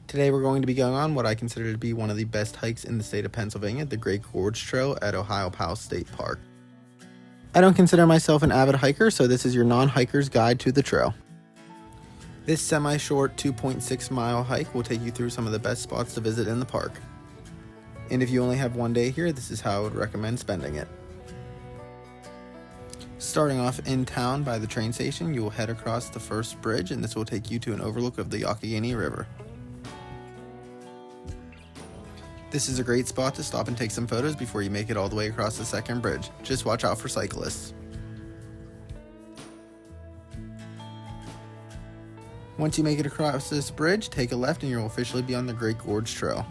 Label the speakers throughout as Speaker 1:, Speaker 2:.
Speaker 1: Today we're going to be going on what I consider to be one of the best hikes in the state of Pennsylvania, the Great Gorge Trail at Ohiopyle State Park. I don't consider myself an avid hiker, so this is your non-hiker's guide to the trail. This semi-short 2.6 mile hike will take you through some of the best spots to visit in the park. And if you only have one day here, this is how I would recommend spending it. Starting off in town by the train station, you will head across the first bridge, and this will take you to an overlook of the Ohiopyle River. This is a great spot to stop and take some photos before you make it all the way across the second bridge. Just watch out for cyclists. Once you make it across this bridge, take a left and you'll officially be on the Great Gorge Trail.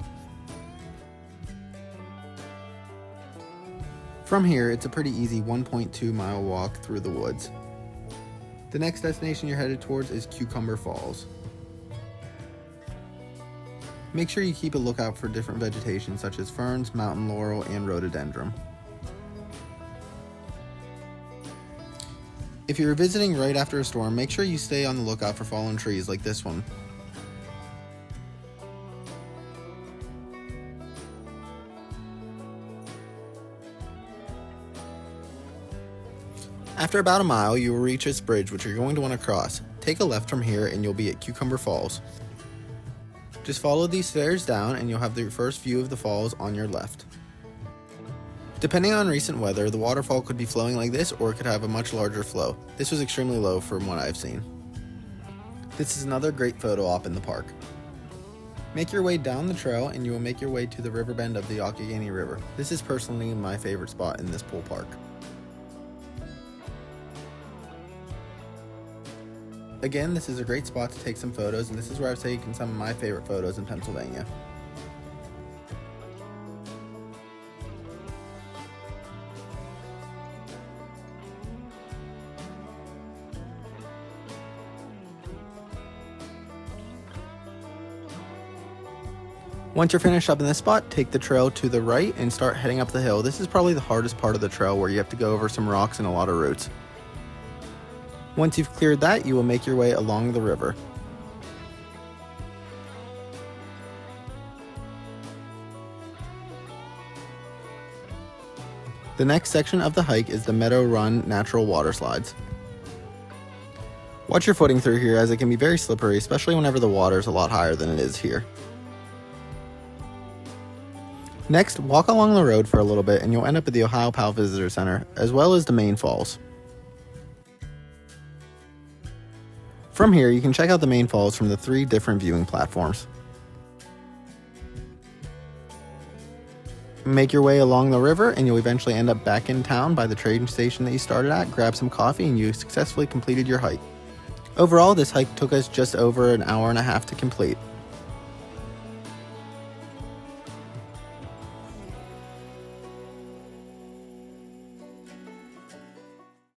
Speaker 1: From here, it's a pretty easy 1.2 mile walk through the woods. The next destination you're headed towards is Cucumber Falls. Make sure you keep a lookout for different vegetation such as ferns, mountain laurel, and rhododendron. If you're visiting right after a storm, make sure you stay on the lookout for fallen trees like this one. After about a mile, you will reach this bridge, which you're going to want to cross. Take a left from here and you'll be at Cucumber Falls. Just follow these stairs down and you'll have the first view of the falls on your left. Depending on recent weather, the waterfall could be flowing like this or it could have a much larger flow. This was extremely low from what I've seen. This is another great photo op in the park. Make your way down the trail and you will make your way to the river bend of the Ohiopyle River. This is personally my favorite spot in this pool park. Again, this is a great spot to take some photos, and this is where I've taken some of my favorite photos in Pennsylvania. Once you're finished up in this spot, take the trail to the right and start heading up the hill. This is probably the hardest part of the trail where you have to go over some rocks and a lot of roots. Once you've cleared that, you will make your way along the river. The next section of the hike is the Meadow Run natural water slides. Watch your footing through here as it can be very slippery, especially whenever the water is a lot higher than it is here. Next, walk along the road for a little bit and you'll end up at the Ohiopyle Visitor Center, as well as the main falls. From here, you can check out the main falls from the 3 different viewing platforms. Make your way along the river and you'll eventually end up back in town by the train station that you started at, grab some coffee, and you successfully completed your hike. Overall, this hike took us just over an hour and a half to complete.